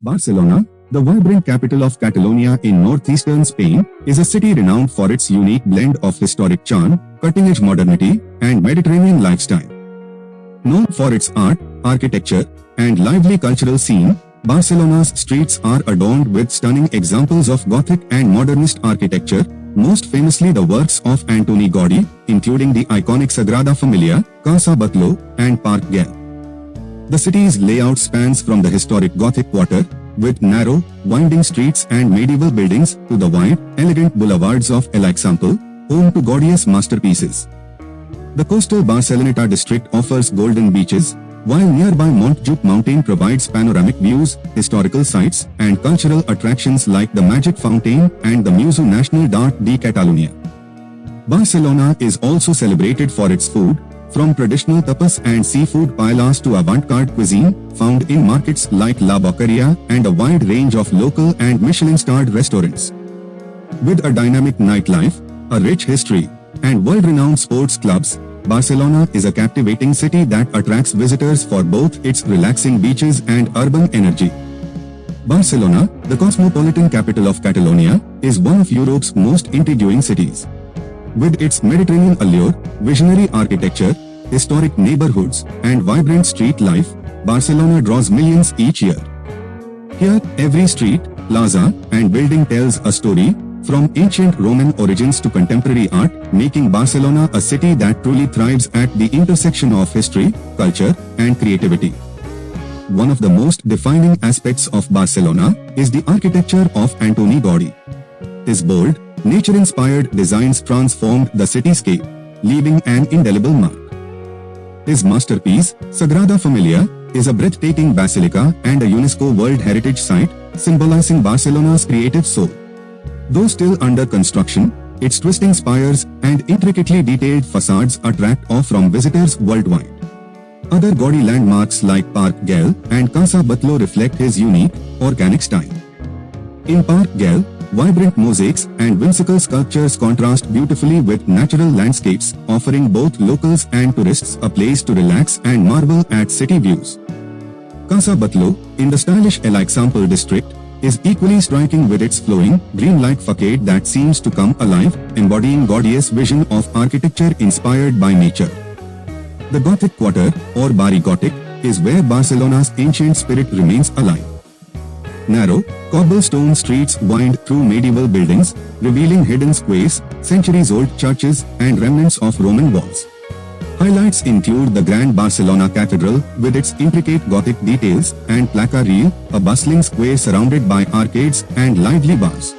Barcelona, the vibrant capital of Catalonia in northeastern Spain, is a city renowned for its unique blend of historic charm, cutting-edge modernity, and Mediterranean lifestyle. Known for its art, architecture, and lively cultural scene, Barcelona's streets are adorned with stunning examples of Gothic and modernist architecture, most famously the works of Antoni Gaudí, including the iconic Sagrada Família, Casa Batlló, and Park Güell. The city's layout spans from the historic Gothic Quarter, with narrow, winding streets and medieval buildings, to the wide, elegant boulevards of El Example, home to Gaudí's masterpieces. The coastal Barceloneta district offers golden beaches, while nearby Montjuïc mountain provides panoramic views, historical sites, and cultural attractions like the Magic Fountain and the Museu Nacional d'Art de Catalonia. Barcelona is also celebrated for its food, from traditional tapas and seafood paellas to avant-garde cuisine, found in markets like La Boqueria and a wide range of local and Michelin-starred restaurants. With a dynamic nightlife, a rich history, and world-renowned sports clubs, Barcelona is a captivating city that attracts visitors for both its relaxing beaches and urban energy. Barcelona, the cosmopolitan capital of Catalonia, is one of Europe's most intriguing cities. With its Mediterranean allure, visionary architecture, historic neighborhoods, and vibrant street life, Barcelona draws millions each year. Here, every street, plaza, and building tells a story, from ancient Roman origins to contemporary art, making Barcelona a city that truly thrives at the intersection of history, culture, and creativity. One of the most defining aspects of Barcelona is the architecture of Antoni Gaudí. His bold, nature-inspired designs transformed the cityscape, leaving an indelible mark. His masterpiece, Sagrada Família, is a breathtaking basilica and a UNESCO World Heritage Site, symbolizing Barcelona's creative soul. Though still under construction, its twisting spires and intricately detailed facades attract awe from visitors worldwide. Other Gaudí landmarks like Park Güell and Casa Batlló reflect his unique, organic style. In Park Güell, vibrant mosaics and whimsical sculptures contrast beautifully with natural landscapes, offering both locals and tourists a place to relax and marvel at city views. Casa Batlló, in the stylish El Example district, is equally striking with its flowing, dreamlike facade that seems to come alive, embodying Gaudí's vision of architecture inspired by nature. The Gothic Quarter, or Barri Gothic, is where Barcelona's ancient spirit remains alive. Narrow, cobblestone streets wind through medieval buildings, revealing hidden squares, centuries-old churches, and remnants of Roman walls. Highlights include the Grand Barcelona Cathedral with its intricate Gothic details, and Placa Real, a bustling square surrounded by arcades and lively bars.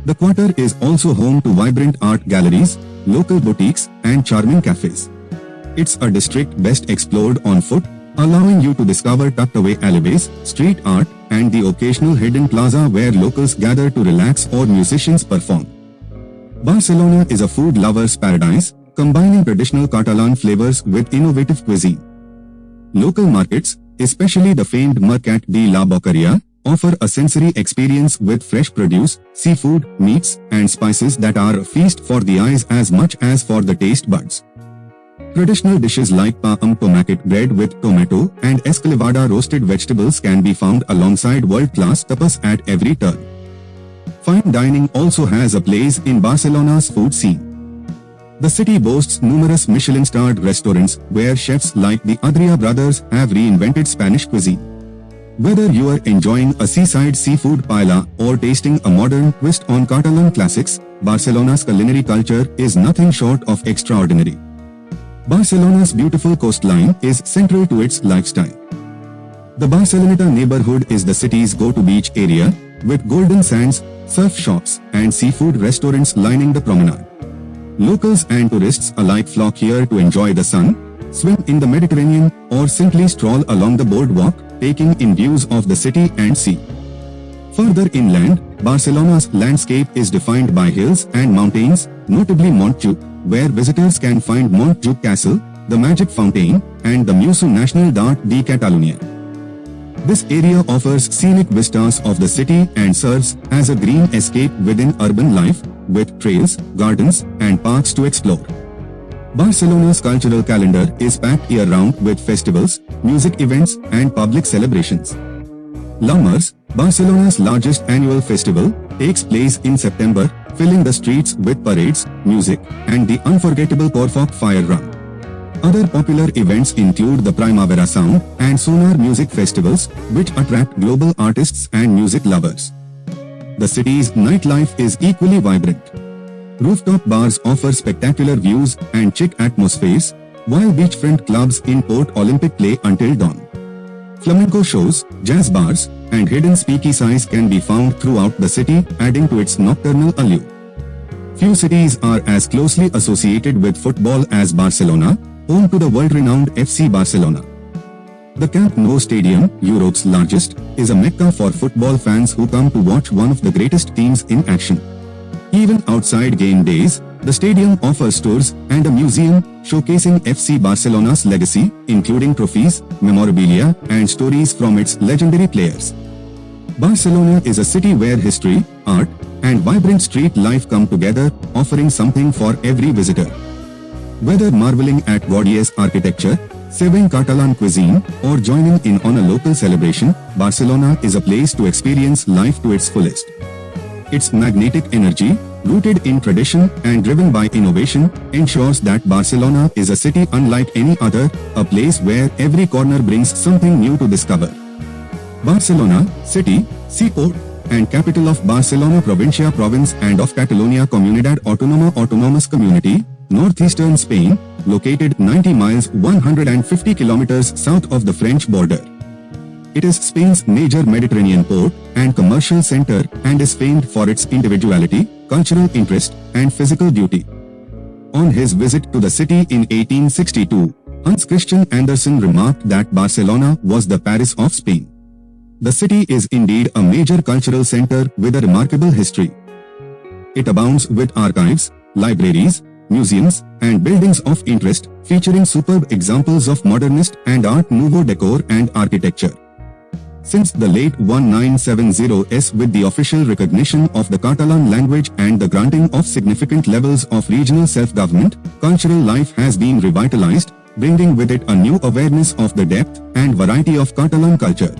The quarter is also home to vibrant art galleries, local boutiques, and charming cafes. It's a district best explored on foot, allowing you to discover tucked-away alleyways, street art, and the occasional hidden plaza where locals gather to relax or musicians perform. Barcelona is a food lover's paradise, combining traditional Catalan flavors with innovative cuisine. Local markets, especially the famed Mercat de la Boqueria, offer a sensory experience with fresh produce, seafood, meats, and spices that are a feast for the eyes as much as for the taste buds. Traditional dishes like pa amb tomàquet bread with tomato and escalivada roasted vegetables can be found alongside world-class tapas at every turn. Fine dining also has a place in Barcelona's food scene. The city boasts numerous Michelin-starred restaurants where chefs like the Adria brothers have reinvented Spanish cuisine. Whether you are enjoying a seaside seafood paella or tasting a modern twist on Catalan classics, Barcelona's culinary culture is nothing short of extraordinary. Barcelona's beautiful coastline is central to its lifestyle. The Barceloneta neighborhood is the city's go-to beach area, with golden sands, surf shops, and seafood restaurants lining the promenade. Locals and tourists alike flock here to enjoy the sun, swim in the Mediterranean, or simply stroll along the boardwalk, taking in views of the city and sea. Further inland, Barcelona's landscape is defined by hills and mountains, notably Montjuïc, where visitors can find Montjuïc Castle, the Magic Fountain, and the Museu Nacional d'Art de Catalonia. This area offers scenic vistas of the city and serves as a green escape within urban life, with trails, gardens, and parks to explore. Barcelona's cultural calendar is packed year-round with festivals, music events, and public celebrations. Lamars, Barcelona's largest annual festival, takes place in September, filling the streets with parades, music, and the unforgettable Corfoc Fire Run. Other popular events include the Primavera Sound and Sonar Music Festivals, which attract global artists and music lovers. The city's nightlife is equally vibrant. Rooftop bars offer spectacular views and chic atmospheres, while beachfront clubs in Port Olympic play until dawn. Flamenco shows, jazz bars, and hidden speakeasies can be found throughout the city, adding to its nocturnal allure. Few cities are as closely associated with football as Barcelona, home to the world-renowned FC Barcelona. The Camp Nou Stadium, Europe's largest, is a mecca for football fans who come to watch one of the greatest teams in action. Even outside game days, the stadium offers tours and a museum showcasing FC Barcelona's legacy, including trophies, memorabilia, and stories from its legendary players. Barcelona is a city where history, art, and vibrant street life come together, offering something for every visitor. Whether marveling at Gaudí's architecture, savoring Catalan cuisine, or joining in on a local celebration, Barcelona is a place to experience life to its fullest. Its magnetic energy, rooted in tradition and driven by innovation, ensures that Barcelona is a city unlike any other, a place where every corner brings something new to discover. Barcelona, city, seaport, and capital of Barcelona Provincia province and of Catalonia Comunidad Autónoma Autonomous Community, northeastern Spain, located 90 miles 150 kilometers south of the French border. It is Spain's major Mediterranean port and commercial center and is famed for its individuality, cultural interest, and physical beauty. On his visit to the city in 1862, Hans Christian Andersen remarked that Barcelona was the Paris of Spain. The city is indeed a major cultural center with a remarkable history. It abounds with archives, libraries, museums, and buildings of interest, featuring superb examples of modernist and Art Nouveau decor and architecture. Since the late 1970s, with the official recognition of the Catalan language and the granting of significant levels of regional self-government, cultural life has been revitalized, bringing with it a new awareness of the depth and variety of Catalan culture.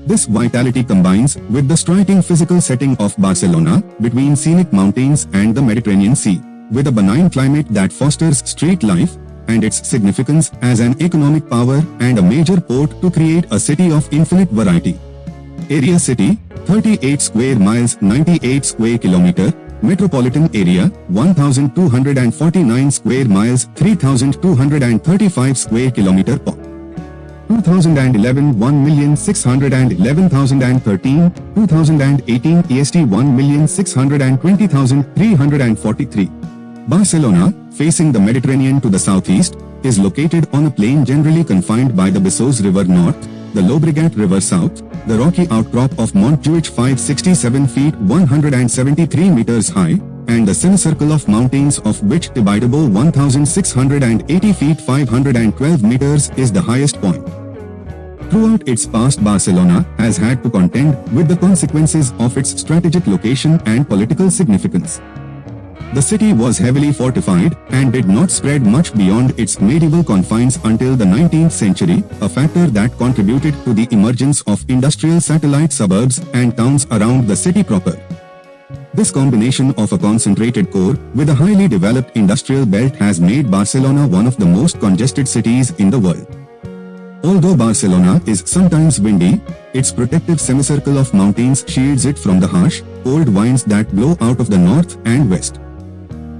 This vitality combines with the striking physical setting of Barcelona, between scenic mountains and the Mediterranean Sea, with a benign climate that fosters street life, and its significance as an economic power and a major port to create a city of infinite variety. Area city, 38 square miles 98 square kilometer, metropolitan area, 1249 square miles 3235 square kilometer po. 2011 1,611,013, 2018 EST 1,620,343. Barcelona, facing the Mediterranean to the southeast, is located on a plain generally confined by the Besòs River north, the Llobregat River south, the rocky outcrop of Montjuïc 567 feet 173 meters high, and the semicircle of mountains of which Tibidabo 1680 feet 512 meters is the highest point. Throughout its past, Barcelona has had to contend with the consequences of its strategic location and political significance. The city was heavily fortified and did not spread much beyond its medieval confines until the 19th century, a factor that contributed to the emergence of industrial satellite suburbs and towns around the city proper. This combination of a concentrated core with a highly developed industrial belt has made Barcelona one of the most congested cities in the world. Although Barcelona is sometimes windy, its protective semicircle of mountains shields it from the harsh, cold winds that blow out of the north and west.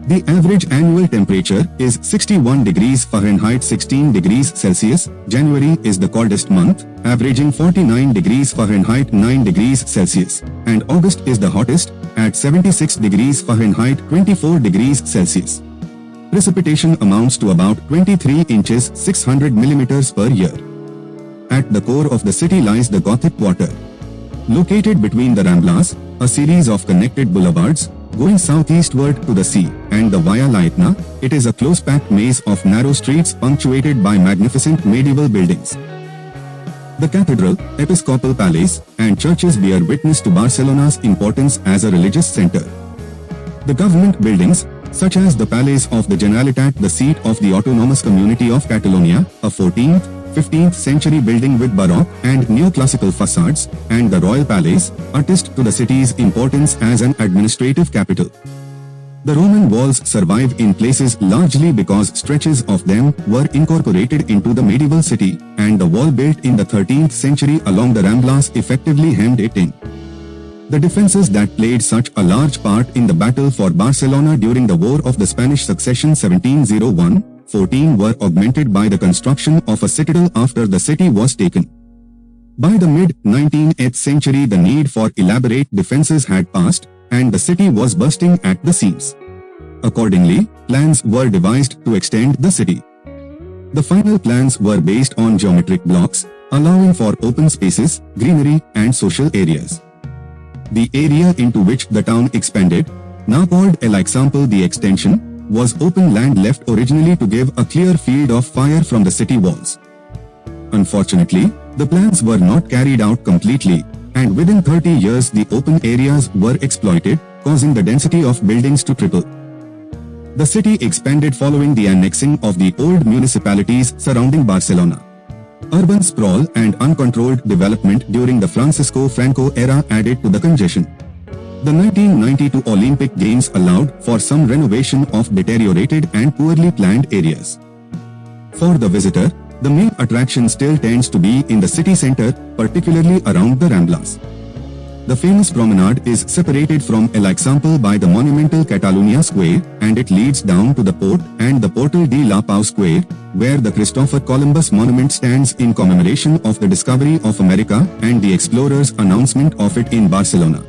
The average annual temperature is 61 degrees Fahrenheit 16 degrees Celsius. January is the coldest month, averaging 49 degrees Fahrenheit 9 degrees Celsius, and August is the hottest, at 76 degrees Fahrenheit 24 degrees Celsius. Precipitation amounts to about 23 inches 600 millimeters per year. At the core of the city lies the Gothic Quarter. Located between the Ramblas, a series of connected boulevards, going southeastward to the sea, and the Via Laetna, it is a close-packed maze of narrow streets punctuated by magnificent medieval buildings. The cathedral, episcopal palace, and churches bear witness to Barcelona's importance as a religious center. The government buildings, such as the Palace of the Generalitat, the seat of the Autonomous Community of Catalonia, a 14th, 15th century building with Baroque and neoclassical facades, and the Royal Palace, attest to the city's importance as an administrative capital. The Roman walls survive in places largely because stretches of them were incorporated into the medieval city, and the wall built in the 13th century along the Ramblas effectively hemmed it in. The defenses that played such a large part in the battle for Barcelona during the War of the Spanish Succession 1701-14 were augmented by the construction of a citadel after the city was taken. By the mid-19th century, the need for elaborate defenses had passed, and the city was bursting at the seams. Accordingly, plans were devised to extend the city. The final plans were based on geometric blocks, allowing for open spaces, greenery, and social areas. The area into which the town expanded, now called L'Eixample the extension, was open land left originally to give a clear field of fire from the city walls. Unfortunately, the plans were not carried out completely, and within 30 years the open areas were exploited, causing the density of buildings to triple. The city expanded following the annexing of the old municipalities surrounding Barcelona. Urban sprawl and uncontrolled development during the Francisco Franco era added to the congestion. The 1992 Olympic Games allowed for some renovation of deteriorated and poorly planned areas. For the visitor, the main attraction still tends to be in the city center, particularly around the Ramblas. The famous promenade is separated from L'Eixample by the monumental Catalonia Square, and it leads down to the port and the Portal de la Pau Square, where the Christopher Columbus monument stands in commemoration of the discovery of America and the explorers' announcement of it in Barcelona.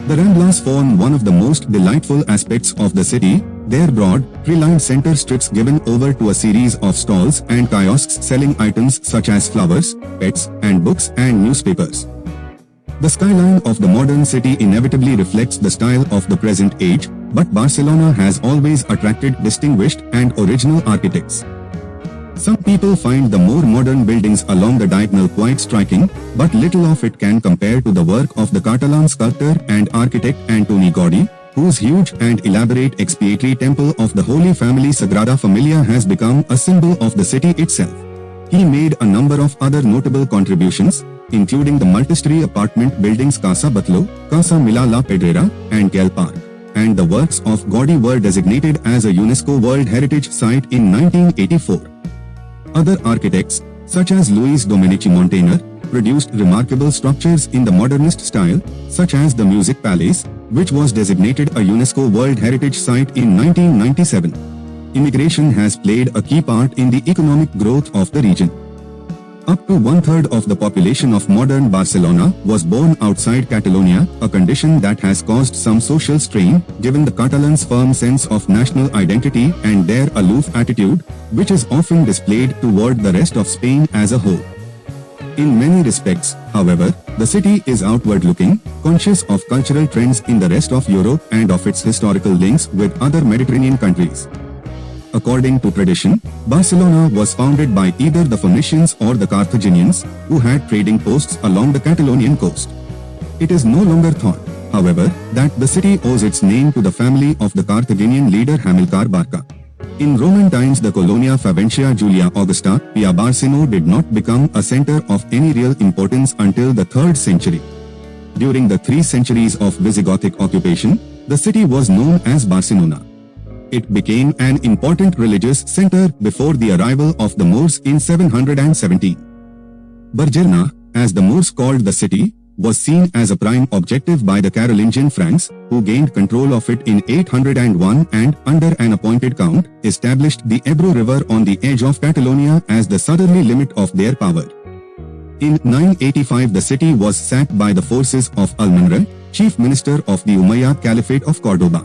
The Ramblas form one of the most delightful aspects of the city, their broad, tree-lined center strips given over to a series of stalls and kiosks selling items such as flowers, pets, and books and newspapers. The skyline of the modern city inevitably reflects the style of the present age, but Barcelona has always attracted distinguished and original architects. Some people find the more modern buildings along the diagonal quite striking, but little of it can compare to the work of the Catalan sculptor and architect Antoni Gaudí, whose huge and elaborate expiatory temple of the Holy Family Sagrada Família has become a symbol of the city itself. He made a number of other notable contributions, including the multi-story apartment buildings Casa Batlló, Casa la Pedrera, and Güell Park, and the works of Gaudí were designated as a UNESCO World Heritage Site in 1984. Other architects, such as Luis Domenici Montaner, produced remarkable structures in the modernist style, such as the Music Palace, which was designated a UNESCO World Heritage Site in 1997. Immigration has played a key part in the economic growth of the region. Up to one-third of the population of modern Barcelona was born outside Catalonia, a condition that has caused some social strain, given the Catalans' firm sense of national identity and their aloof attitude, which is often displayed toward the rest of Spain as a whole. In many respects, however, the city is outward-looking, conscious of cultural trends in the rest of Europe and of its historical links with other Mediterranean countries. According to tradition, Barcelona was founded by either the Phoenicians or the Carthaginians, who had trading posts along the Catalonian coast. It is no longer thought, however, that the city owes its name to the family of the Carthaginian leader Hamilcar Barca. In Roman times, the Colonia Faventia Julia Augusta Pia Barcino did not become a center of any real importance until the 3rd century. During the 3 centuries of Visigothic occupation, the city was known as Barcelona. It became an important religious center before the arrival of the Moors in 717. Barcelona, as the Moors called the city, was seen as a prime objective by the Carolingian Franks, who gained control of it in 801 and, under an appointed count, established the Ebro River on the edge of Catalonia as the southerly limit of their power. In 985 the city was sacked by the forces of Almanra, chief minister of the Umayyad Caliphate of Cordoba.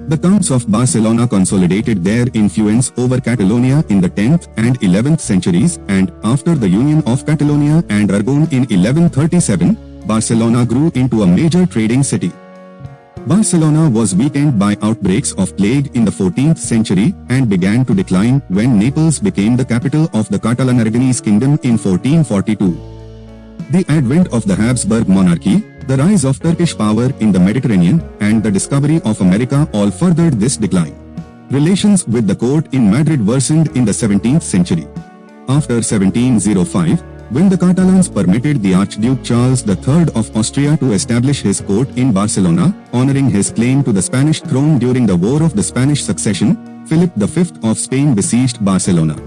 The Counts of Barcelona consolidated their influence over Catalonia in the 10th and 11th centuries, and after the union of Catalonia and Aragon in 1137, Barcelona grew into a major trading city. Barcelona was weakened by outbreaks of plague in the 14th century and began to decline when Naples became the capital of the Catalan-Aragonese kingdom in 1442. The advent of the Habsburg monarchy, the rise of Turkish power in the Mediterranean, and the discovery of America all furthered this decline. Relations with the court in Madrid worsened in the 17th century. After 1705, when the Catalans permitted the Archduke Charles III of Austria to establish his court in Barcelona, honoring his claim to the Spanish throne during the War of the Spanish Succession, Philip V of Spain besieged Barcelona.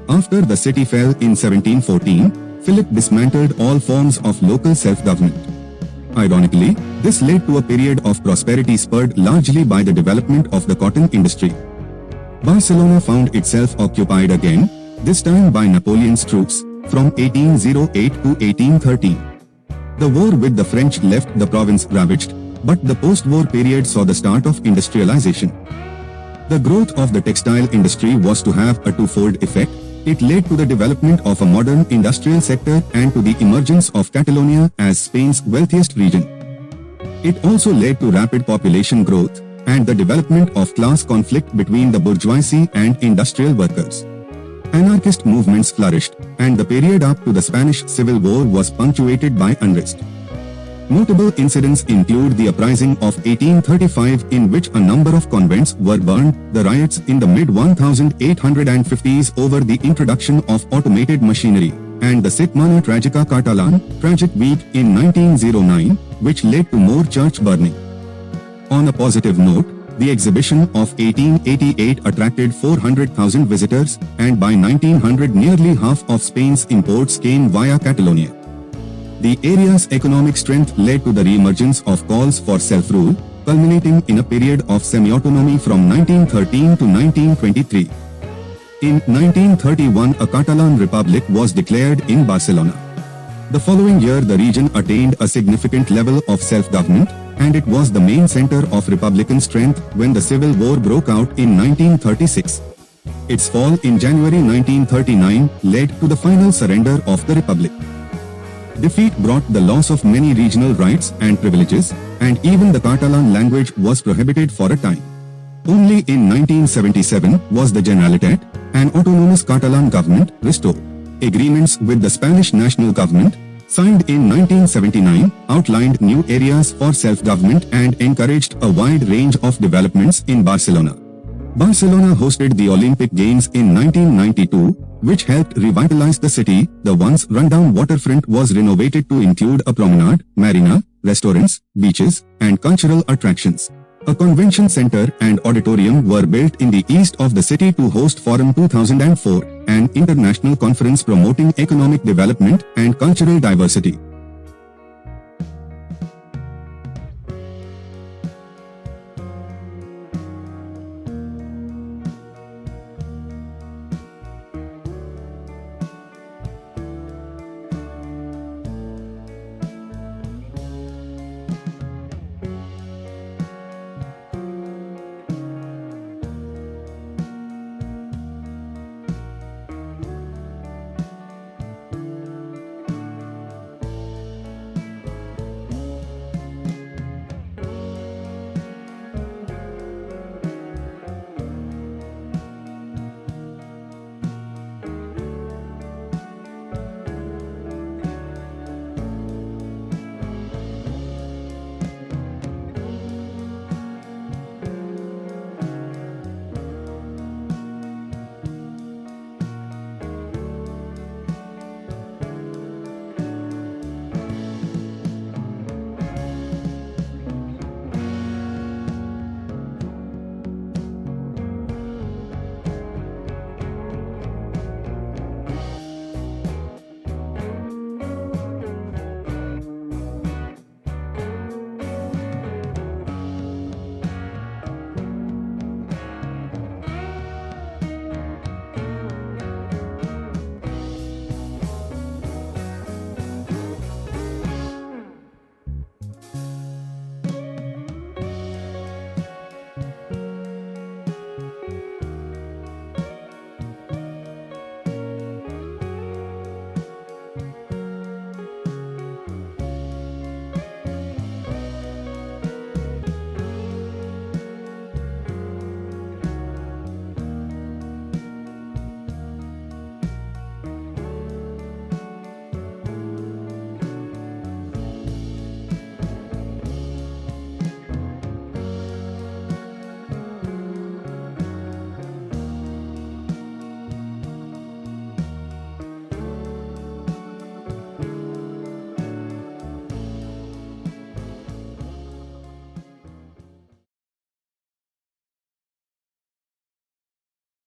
After the city fell in 1714, Philip dismantled all forms of local self-government. Ironically, this led to a period of prosperity spurred largely by the development of the cotton industry. Barcelona found itself occupied again, this time by Napoleon's troops, from 1808 to 1813. The war with the French left the province ravaged, but the post-war period saw the start of industrialization. The growth of the textile industry was to have a twofold effect. It led to the development of a modern industrial sector and to the emergence of Catalonia as Spain's wealthiest region. It also led to rapid population growth and the development of class conflict between the bourgeoisie and industrial workers. Anarchist movements flourished, and the period up to the Spanish Civil War was punctuated by unrest. Notable incidents include the uprising of 1835 in which a number of convents were burned, the riots in the mid-1850s over the introduction of automated machinery, and the Setmana Tragica Catalan, Tragic Week in 1909, which led to more church burning. On a positive note, the exhibition of 1888 attracted 400,000 visitors, and by 1900 nearly half of Spain's imports came via Catalonia. The area's economic strength led to the re-emergence of calls for self-rule, culminating in a period of semi-autonomy from 1913 to 1923. In 1931, a Catalan republic was declared in Barcelona. The following year, the region attained a significant level of self-government, and it was the main center of republican strength when the Civil War broke out in 1936. Its fall in January 1939 led to the final surrender of the republic. Defeat brought the loss of many regional rights and privileges, and even the Catalan language was prohibited for a time. Only in 1977 was the Generalitat, an autonomous Catalan government, restored. Agreements with the Spanish national government, signed in 1979, outlined new areas for self-government and encouraged a wide range of developments in Barcelona. Barcelona hosted the Olympic Games in 1992, which helped revitalize the city. The once rundown waterfront was renovated to include a promenade, marina, restaurants, beaches, and cultural attractions. A convention center and auditorium were built in the east of the city to host Forum 2004, an international conference promoting economic development and cultural diversity.